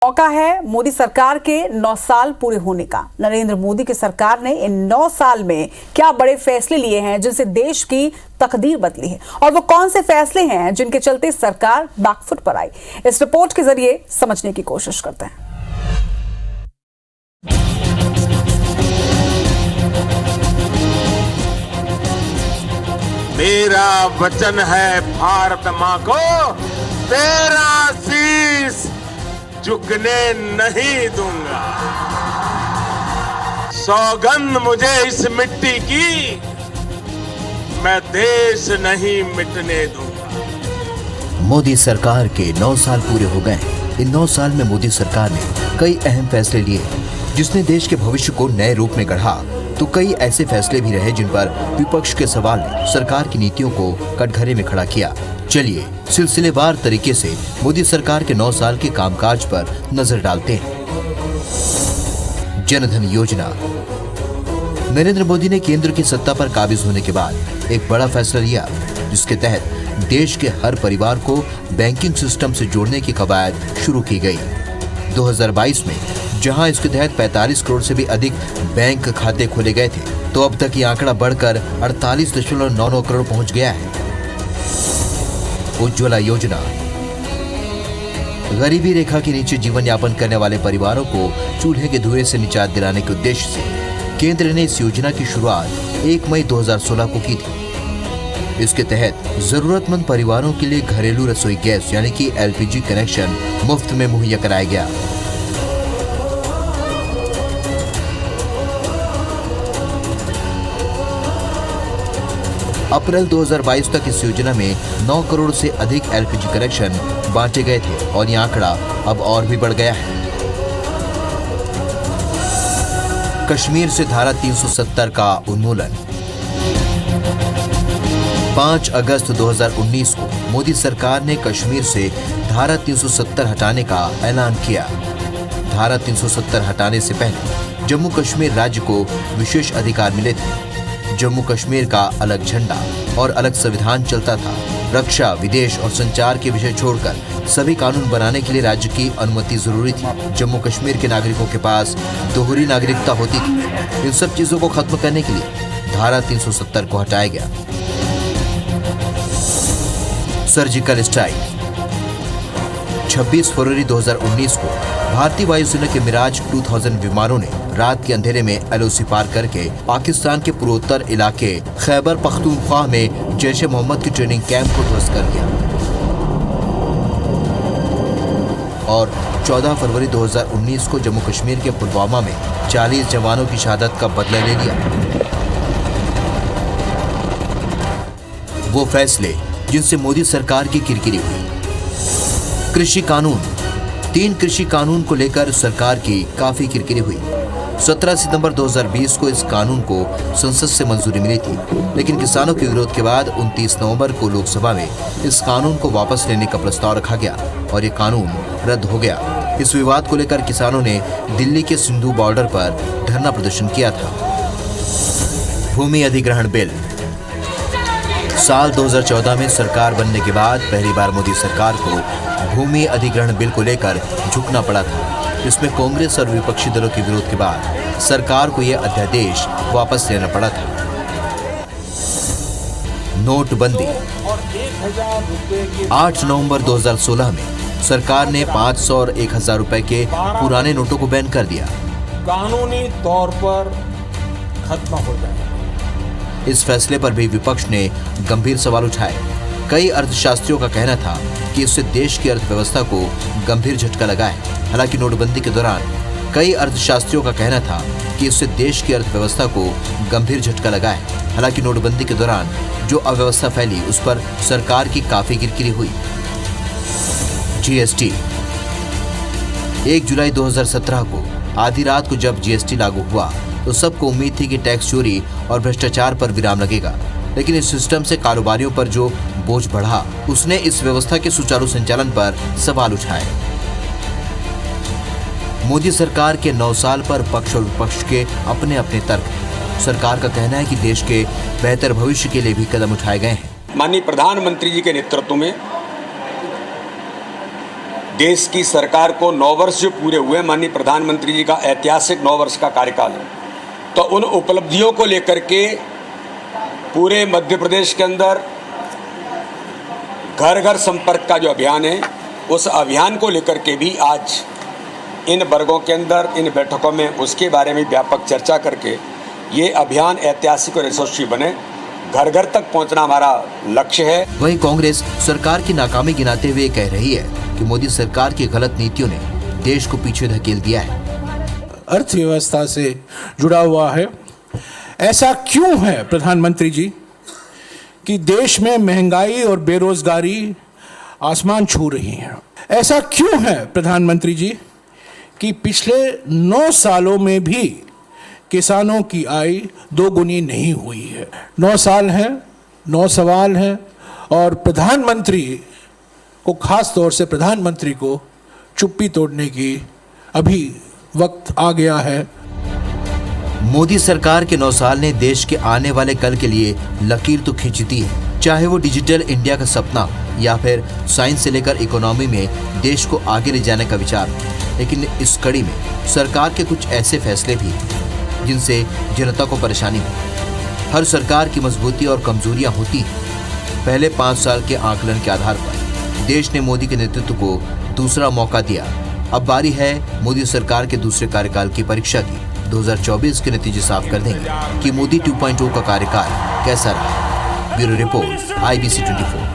मौका है मोदी सरकार के 9 साल पूरे होने का। नरेंद्र मोदी की सरकार ने इन 9 साल में क्या बड़े फैसले लिए हैं जिनसे देश की तकदीर बदली है, और वो कौन से फैसले हैं जिनके चलते सरकार बैकफुट पर आई। इस रिपोर्ट के जरिए समझने की कोशिश करते हैं। मेरा वचन है भारत मां को, तेरा शीश झुकने नहीं दूंगा। सौगंध मुझे इस मिट्टी की, मैं देश नहीं मिटने दूंगा। मोदी सरकार के 9 साल पूरे हो गए। इन 9 साल में मोदी सरकार ने कई अहम फैसले लिए जिसने देश के भविष्य को नए रूप में गढ़ा, तो कई ऐसे फैसले भी रहे जिन पर विपक्ष के सवाल ने सरकार की नीतियों को कटघरे में खड़ा किया। चलिए सिलसिलेवार तरीके से मोदी सरकार के 9 साल के कामकाज पर नजर डालते हैं। जनधन योजना। नरेंद्र मोदी ने केंद्र की सत्ता पर काबिज होने के बाद एक बड़ा फैसला लिया जिसके तहत देश के हर परिवार को बैंकिंग सिस्टम से जोड़ने की कवायद शुरू की गई। 2022 में जहां इसके तहत 45 करोड़ से भी अधिक बैंक खाते खोले गए थे, तो अब तक ये आंकड़ा बढ़कर 48.99 करोड़ पहुंच गया है। उज्ज्वला योजना। गरीबी रेखा के नीचे जीवन यापन करने वाले परिवारों को चूल्हे के धुएं से निजात दिलाने के उद्देश्य से केंद्र ने इस योजना की शुरुआत 1 मई 2016 को की थी। इसके तहत जरूरतमंद परिवारों के लिए घरेलू रसोई गैस यानी कि LPG कनेक्शन मुफ्त में मुहैया कराया गया। अप्रैल 2022 तक इस योजना में 9 करोड़ से अधिक LPG कनेक्शन बांटे गए थे और यह आंकड़ा अब और भी बढ़ गया है। कश्मीर से धारा 370 का उन्मूलन। 5 अगस्त 2019 को मोदी सरकार ने कश्मीर से धारा 370 हटाने का ऐलान किया। धारा 370 हटाने से पहले जम्मू कश्मीर राज्य को विशेष अधिकार मिले थे। जम्मू कश्मीर का अलग झंडा और अलग संविधान चलता था। रक्षा, विदेश और संचार के विषय छोड़कर सभी कानून बनाने के लिए राज्य की अनुमति जरूरी थी। जम्मू कश्मीर के नागरिकों के पास दोहरी नागरिकता होती थी। इन सब चीजों को खत्म करने के लिए धारा 370 को हटाया गया। Surgical strike. 26 फरवरी 2019 को भारतीय वायुसेना के मिराज 2000 विमानों ने रात के अंधेरे में LOC पार करके पाकिस्तान के पूर्वोत्तर इलाके खैबर पख्तूनख्वा में जैश ए मोहम्मद की ट्रेनिंग कैंप को ध्वस्त कर दिया और 14 फरवरी 2019 को जम्मू कश्मीर के पुलवामा में 40 जवानों की शहादत का बदला ले लिया। वो फैसले जिनसे मोदी सरकार की किरकिरी हुई। कृषि कानून। 3 कृषि कानून को लेकर सरकार की काफी किरकिरी हुई। 17 सितंबर 2020 को इस कानून को संसद से मंजूरी मिली थी, लेकिन किसानों के विरोध के बाद 29 नवंबर को लोकसभा में इस कानून को वापस लेने का प्रस्ताव रखा गया और ये कानून रद्द हो गया। इस विवाद को लेकर किसानों ने दिल्ली के सिंधु बॉर्डर पर धरना प्रदर्शन किया था। भूमि अधिग्रहण बिल। साल 2014 में सरकार बनने के बाद पहली बार मोदी सरकार को भूमि अधिग्रहण बिल को लेकर झुकना पड़ा था। इसमें कांग्रेस और विपक्षी दलों के विरोध के बाद सरकार को यह अध्यादेश वापस लेना पड़ा था। नोटबंदी। 8 नवंबर 2016 में सरकार ने 500 और 1000 रुपए के पुराने नोटों को बैन कर दिया। कानूनी तौर पर खत्म हो जाए। इस फैसले पर भी विपक्ष ने गंभीर सवाल उठाए। कई अर्थशास्त्रियों का कहना था कि इससे देश की अर्थव्यवस्था को गंभीर झटका लगा है। हालांकि नोटबंदी के दौरान कई अर्थशास्त्रियों का कहना था कि इससे देश की अर्थव्यवस्था को गंभीर झटका लगा है। हालांकि नोटबंदी के दौरान जो अव्यवस्था फैली उस पर सरकार की काफी किरकिरी हुई। GST। 1 जुलाई 2017 को आधी रात को जब GST लागू हुआ तो सबको उम्मीद थी कि टैक्स चोरी और भ्रष्टाचार पर विराम लगेगा, लेकिन इस सिस्टम से कारोबारियों पर जो बोझ बढ़ा उसने इस व्यवस्था के सुचारू संचालन पर सवाल उठाए। मोदी सरकार के 9 साल पर पक्ष और विपक्ष के अपने अपने तर्क। सरकार का कहना है कि देश के बेहतर भविष्य के लिए भी कदम उठाए गए हैं। माननीय प्रधानमंत्री जी के नेतृत्व में देश की सरकार को 9 वर्ष जो पूरे हुए, माननीय प्रधानमंत्री जी का ऐतिहासिक 9 वर्ष का कार्यकाल है, तो उन उपलब्धियों को लेकर के पूरे मध्य प्रदेश के अंदर घर घर संपर्क का जो अभियान है, उस अभियान को लेकर के भी आज इन वर्गों के अंदर, इन बैठकों में उसके बारे में व्यापक चर्चा करके ये अभियान ऐतिहासिक और यशस्वी बने, घर घर तक पहुंचना हमारा लक्ष्य है। वहीं कांग्रेस सरकार की नाकामी गिनाते हुए कह रही है कि मोदी सरकार की गलत नीतियों ने देश को पीछे धकेल दिया है। अर्थव्यवस्था से जुड़ा हुआ है। ऐसा क्यों है प्रधानमंत्री जी कि देश में महंगाई और बेरोजगारी आसमान छू रही है? ऐसा क्यों है प्रधानमंत्री जी कि पिछले 9 सालों में भी किसानों की आय 2 गुनी नहीं हुई है? 9 साल हैं, 9 सवाल हैं, और प्रधानमंत्री को, खास तौर से प्रधानमंत्री को चुप्पी तोड़ने की अभी वक्त आ गया है। मोदी सरकार के 9 साल ने देश के आने वाले कल के लिए लकीर तो खींच दी है, चाहे वो डिजिटल इंडिया का सपना या फिर साइंस से लेकर इकोनॉमी में देश को आगे ले जाने का विचार। लेकिन इस कड़ी में सरकार के कुछ ऐसे फैसले भी हैं जिनसे जनता को परेशानी हो। हर सरकार की मजबूती और कमजोरियां होती हैं। पहले 5 साल के आकलन के आधार पर देश ने मोदी के नेतृत्व को दूसरा मौका दिया। अब बारी है मोदी सरकार के दूसरे कार्यकाल की परीक्षा की। 2024 के नतीजे साफ कर देंगे कि मोदी 2.0 का कार्यकाल कैसा रहा। Bureau report, IBC 24।